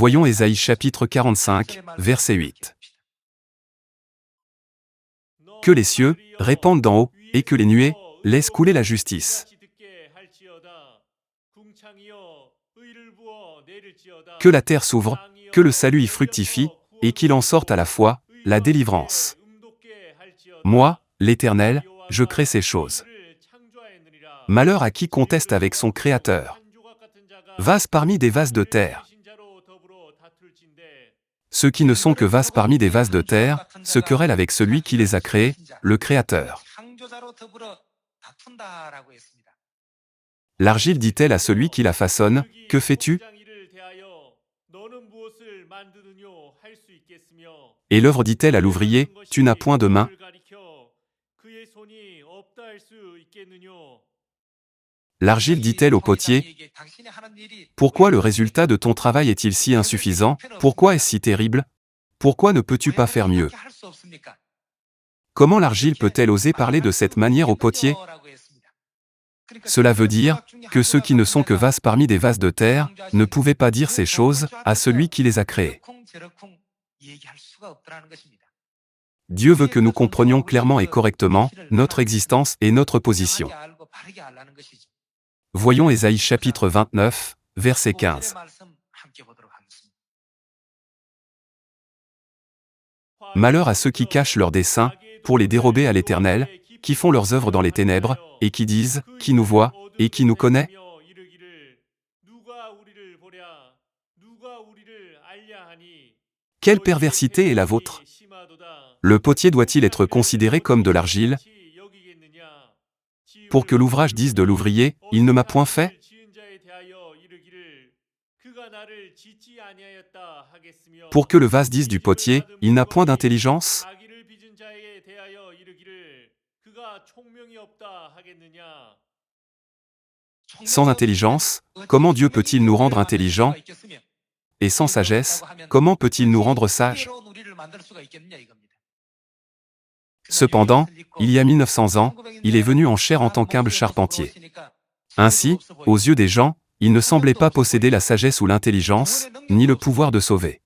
Voyons Ésaïe chapitre 45, verset 8. Que les cieux répandent d'en haut, et que les nuées laissent couler la justice. Que la terre s'ouvre, que le salut y fructifie, et qu'il en sorte à la fois la délivrance. Moi, l'Éternel, je crée ces choses. Malheur à qui conteste avec son Créateur. Vase parmi des vases de terre. Ceux qui ne sont que vases parmi des vases de terre se querellent avec celui qui les a créés, le Créateur. L'argile dit-elle à celui qui la façonne, « Que fais-tu » Et l'œuvre dit-elle à l'ouvrier, « Tu n'as point de main » L'argile dit-elle au potier, « Pourquoi le résultat de ton travail est-il si insuffisant? Pourquoi est-ce si terrible? Pourquoi ne peux-tu pas faire mieux » Comment l'argile peut-elle oser parler de cette manière au potier? Cela veut dire que ceux qui ne sont que vases parmi des vases de terre ne pouvaient pas dire ces choses à celui qui les a créés. Dieu veut que nous comprenions clairement et correctement notre existence et notre position. Voyons Ésaïe chapitre 29, verset 15. Malheur à ceux qui cachent leurs desseins, pour les dérober à l'Éternel, qui font leurs œuvres dans les ténèbres, et qui disent, « Qui nous voit, et qui nous connaît ?» Quelle perversité est la vôtre? Le potier doit-il être considéré comme de l'argile? Pour que l'ouvrage dise de l'ouvrier, « Il ne m'a point fait » Pour que le vase dise du potier, « Il n'a point d'intelligence » Sans intelligence, comment Dieu peut-il nous rendre intelligents? Et sans sagesse, comment peut-il nous rendre sages? Cependant, il y a 1900 ans, il est venu en chair en tant qu'humble charpentier. Ainsi, aux yeux des gens, il ne semblait pas posséder la sagesse ou l'intelligence, ni le pouvoir de sauver.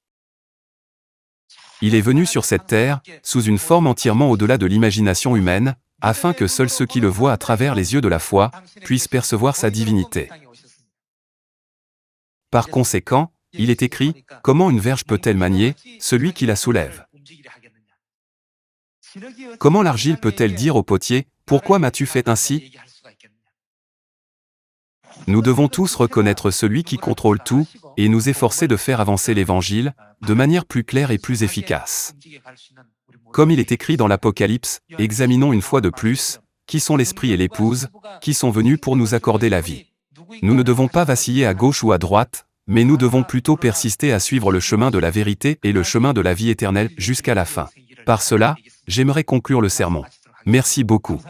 Il est venu sur cette terre, sous une forme entièrement au-delà de l'imagination humaine, afin que seuls ceux qui le voient à travers les yeux de la foi puissent percevoir sa divinité. Par conséquent, il est écrit, « Comment une verge peut-elle manier celui qui la soulève » Comment l'argile peut-elle dire au potier, « Pourquoi m'as-tu fait ainsi » Nous devons tous reconnaître celui qui contrôle tout, et nous efforcer de faire avancer l'Évangile, de manière plus claire et plus efficace. Comme il est écrit dans l'Apocalypse, examinons une fois de plus, qui sont l'Esprit et l'Épouse, qui sont venus pour nous accorder la vie. Nous ne devons pas vaciller à gauche ou à droite, mais nous devons plutôt persister à suivre le chemin de la vérité et le chemin de la vie éternelle jusqu'à la fin. Par cela, j'aimerais conclure le sermon. Merci beaucoup.